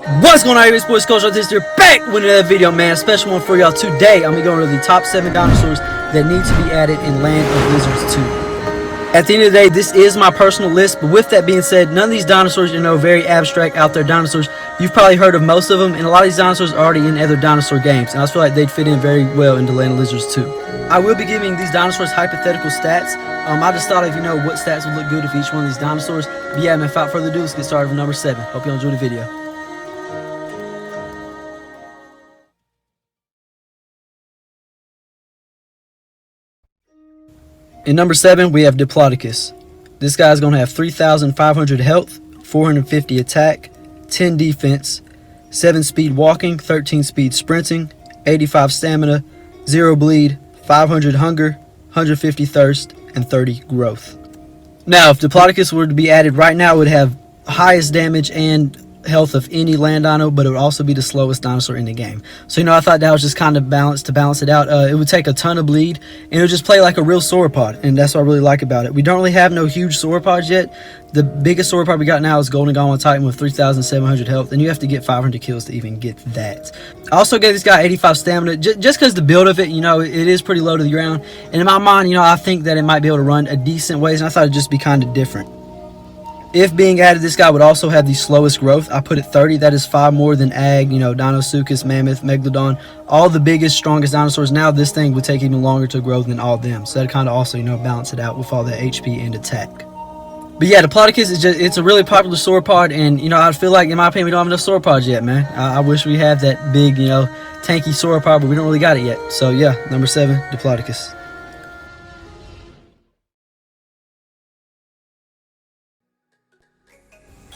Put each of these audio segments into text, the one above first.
What's going on, everybody? Sports Coach Artist here, back with another video, man. A special one for y'all today. I'm gonna be going over the top 7 dinosaurs that need to be added in Land of Lizards 2. At the end of the day, this is my personal list, but with that being said, none of these dinosaurs are very abstract out there dinosaurs. You've probably heard of most of them, and a lot of these dinosaurs are already in other dinosaur games, and I feel like they'd fit in very well into Land of Lizards 2. I will be giving these dinosaurs hypothetical stats. I just thought if what stats would look good if each one of these dinosaurs. But yeah, man, without further ado, let's get started with number 7. Hope you enjoy the video. In number 7, we have Diplodocus. This guy's going to have 3,500 health, 450 attack, 10 defense, 7 speed walking, 13 speed sprinting, 85 stamina, 0 bleed, 500 hunger, 150 thirst, and 30 growth. Now, if Diplodocus were to be added right now, it would have highest damage and health of any land dino, but it would also be the slowest dinosaur in the game. So I thought that was just kind of balanced to balance it out. It would take a ton of bleed, and it would just play like a real sauropod, and that's what I really like about it. We don't really have no huge sauropods yet. The biggest sauropod we got now is Golden Gauntlet Titan with 3,700 health, and you have to get 500 kills to even get that. I also gave this guy 85 stamina just because the build of it, it is pretty low to the ground, and in my mind, I think that it might be able to run a decent ways, and I thought it'd just be kind of different. If being added, this guy would also have the slowest growth. I put it 30. That is 5 more than Ag, Dinosuchus, Mammoth, Megalodon, all the biggest, strongest dinosaurs. Now this thing would take even longer to grow than all of them. So that kind of also, balance it out with all that HP and attack. But yeah, Diplodocus it's a really popular sauropod, and I feel like, in my opinion, we don't have enough sauropods yet, man. I wish we had that big, tanky sauropod, but we don't really got it yet. So yeah, number 7, Diplodocus.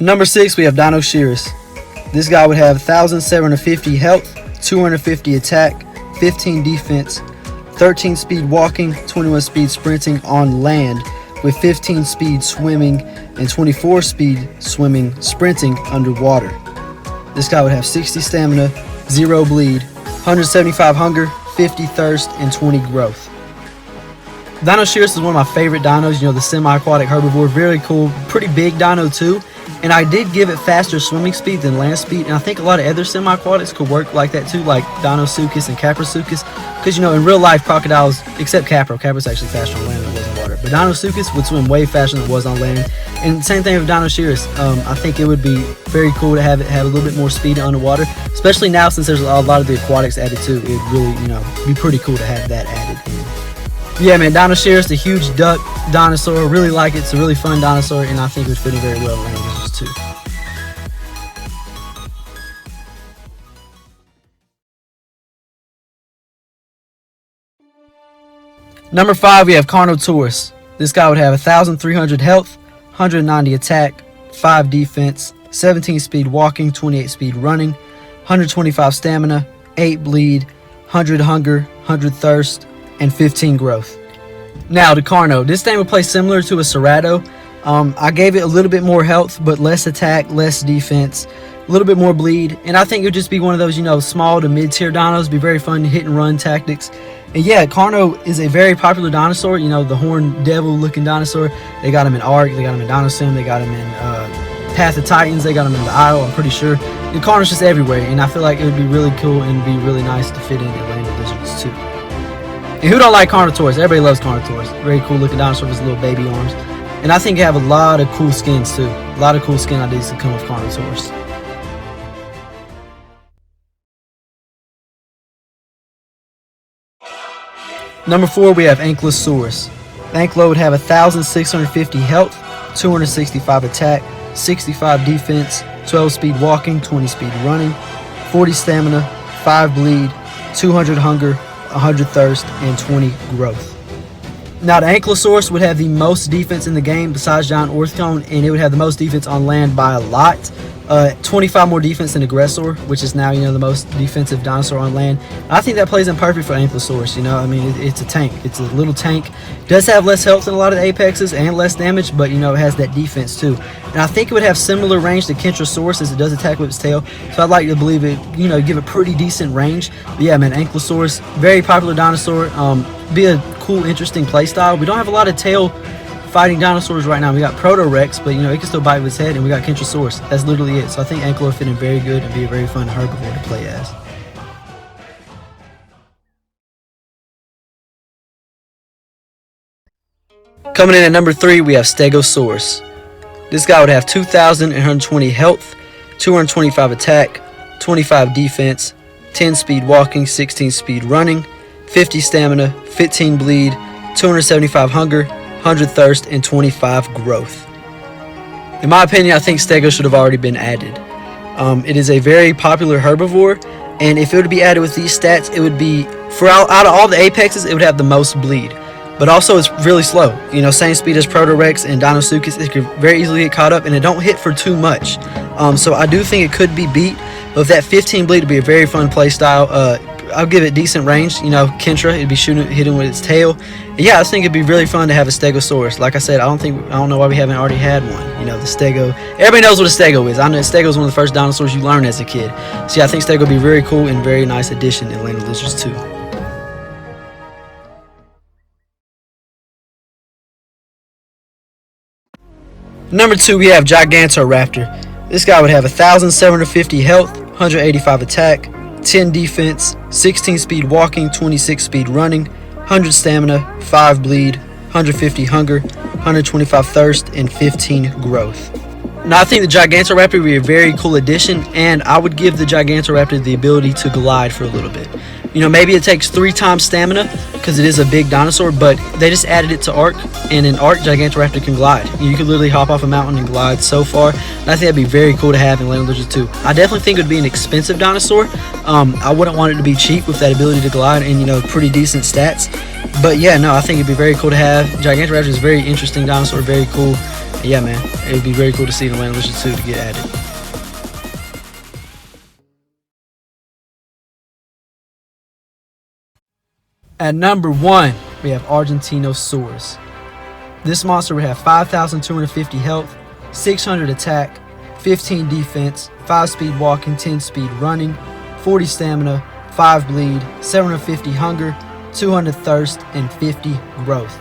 Number 6, we have Dino Shear. This guy would have 1,750 health, 250 attack, 15 defense, 13 speed walking, 21 speed sprinting on land, with 15 speed swimming and 24 speed sprinting underwater. This guy would have 60 stamina, 0 bleed, 175 hunger, 50 thirst, and 20 growth. Dino Shear is one of my favorite dinos, the semi-aquatic herbivore. Very cool, pretty big dino too. And I did give it faster swimming speed than land speed, and I think a lot of other semi-aquatics could work like that too, like Dinosuchus and Caprosuchus, because in real life crocodiles, except Capro's actually faster on land than it was on water, but Dinosuchus would swim way faster than it was on land. And same thing with Dino Shear. I think it would be very cool to have it have a little bit more speed underwater, especially now since there's a lot of the aquatics added too. It would really be pretty cool to have that added in. Yeah, man, Dino Shear is the huge duck dinosaur. Really like it. It's a really fun dinosaur, and I think it would fit in very well in Land of Lizards 2. Number 5, we have Carnotus. This guy would have 1,300 health, 190 attack, 5 defense, 17 speed walking, 28 speed running, 125 stamina, 8 bleed, 100 hunger, 100 thirst, and 15 growth. Now to Carno, this thing would play similar to a Cerrado. I gave it a little bit more health, but less attack, less defense, a little bit more bleed, and I think it would just be one of those small to mid-tier dinos. Be very fun hit and run tactics. And yeah, Carno is a very popular dinosaur, the horned devil looking dinosaur. They got him in Ark, they got him in Dinosaur, they got him in Path of Titans, they got him in the Isle, I'm pretty sure. The Carno's just everywhere, and I feel like it would be really cool and be really nice to fit in at Land of Lizards 2. And who don't like Carnotaurus? Everybody loves Carnotaurus. Very cool looking dinosaur with his little baby arms. And I think you have a lot of cool skins too. A lot of cool skin ideas that come with Carnotaurus. Number 4, we have Ankylosaurus. Ankylo would have 1,650 health, 265 attack, 65 defense, 12 speed walking, 20 speed running, 40 stamina, 5 bleed, 200 hunger, 100 thirst, and 20 growth. Now the Ankylosaurus would have the most defense in the game besides Giant Orthicone, and it would have the most defense on land by a lot. 25 more defense than Aggressor, which is now the most defensive dinosaur on land. I think that plays in perfect for Ankylosaurus. It's a tank. It's a little tank. Does have less health than a lot of the apexes and less damage, but it has that defense too. And I think it would have similar range to Kentrosaurus as it does attack with its tail. So I'd like to believe it, give it pretty decent range. But yeah, man, Ankylosaurus, very popular dinosaur. Be a cool, interesting playstyle. We don't have a lot of tail fighting dinosaurs right now, we got Proto-Rex, but you know, it can still bite with its head, and we got Kentrosaurus. That's literally it. So I think Ankylosaurus will fit in very good and be a very fun herbivore to play as. Coming in at number 3, we have Stegosaurus. This guy would have 2,120 health, 225 attack, 25 defense, 10 speed walking, 16 speed running, 50 stamina, 15 bleed, 275 hunger, 100 thirst, and 25 growth. In my opinion, I think Stego should have already been added. It is a very popular herbivore, and if it would be added with these stats, it would be, out of all the apexes, it would have the most bleed. But also, it's really slow. You know, same speed as Proto-Rex and Dinosuchus. It could very easily get caught up, and it don't hit for too much. So I do think it could be beat. But with that 15 bleed, it'd be a very fun play style. I'll give it decent range. You know, Kentra, it'd be hitting with its tail. And yeah, I just think it'd be really fun to have a Stegosaurus. Like I said, I don't know why we haven't already had one. You know, the Stego. Everybody knows what a Stego is. I know Stego is one of the first dinosaurs you learn as a kid. So yeah, I think Stego would be very cool and very nice addition in Land of Lizards 2. Number 2, we have Gigan Raptor. This guy would have 1,750 health, 185 attack, 10 defense, 16 speed walking, 26 speed running, 100 stamina, 5 bleed, 150 hunger, 125 thirst, and 15 growth. Now I think the Gigantoraptor would be a very cool addition, and I would give the Gigantoraptor the ability to glide for a little bit. You know, maybe it takes 3 times stamina because it is a big dinosaur, but they just added it to Ark, and in Ark, Gigantoraptor can glide. You could literally hop off a mountain and glide so far, and I think that'd be very cool to have in Land of Lizards 2. I definitely think it would be an expensive dinosaur. I wouldn't want it to be cheap with that ability to glide and, you know, pretty decent stats. But yeah, no, I think it'd be very cool to have. Gigantoraptor is a very interesting dinosaur, very cool. Yeah, man, it would be very cool to see in Land of Lizards 2 to get added. At number 1, we have Argentinosaurus. This monster would have 5,250 health, 600 attack, 15 defense, 5 speed walking, 10 speed running, 40 stamina, 5 bleed, 750 hunger, 200 thirst, and 50 growth.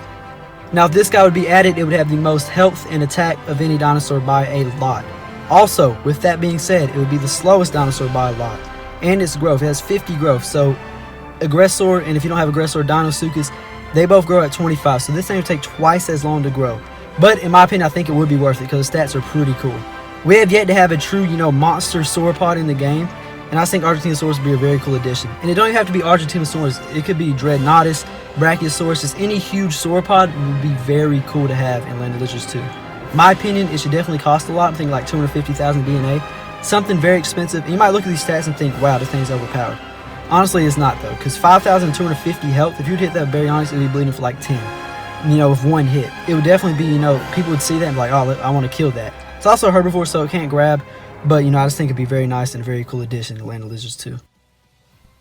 Now if this guy would be added, it would have the most health and attack of any dinosaur by a lot. Also, with that being said, it would be the slowest dinosaur by a lot. And its growth, it has 50 growth, so Aggressor, and if you don't have Aggressor, Dinosuchus, they both grow at 25, so this thing would take twice as long to grow. But in my opinion, I think it would be worth it because the stats are pretty cool. We have yet to have a true, you know, monster sauropod in the game, and I think Argentinosaurus would be a very cool addition. And it don't even have to be Argentinosaurus, it could be Dreadnoughtus, Brachiosaurus, just any huge sauropod would be very cool to have in Land of Lizards 2. In my opinion, it should definitely cost a lot. I'm thinking like 250,000 DNA, something very expensive. And you might look at these stats and think, wow, this thing's overpowered. Honestly, it's not though, because 5,250 health, if you'd hit that very honest, it'd be bleeding for like 10, you know, with one hit. It would definitely be, you know, people would see that and be like, oh, I want to kill that. It's also a herbivore, so it can't grab, but, you know, I just think it'd be very nice and a very cool addition to Land of Lizards 2.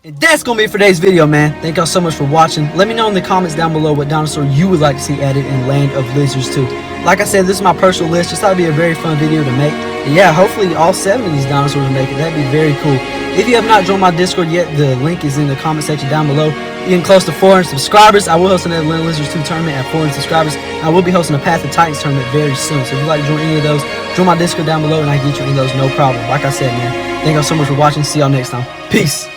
And that's going to be it for today's video, man. Thank y'all so much for watching. Let me know in the comments down below what dinosaur you would like to see added in Land of Lizards 2. Like I said, this is my personal list. Just thought it'd be a very fun video to make. And yeah, hopefully all 7 of these dinosaurs will make it. That'd be very cool. If you have not joined my Discord yet, the link is in the comment section down below. You're getting close to 400 subscribers. I will host another Land of Lizards 2 tournament at 400 subscribers. I will be hosting a Path of Titans tournament very soon. So if you'd like to join any of those, join my Discord down below and I can get you in those no problem. Like I said, man, thank y'all so much for watching. See y'all next time. Peace.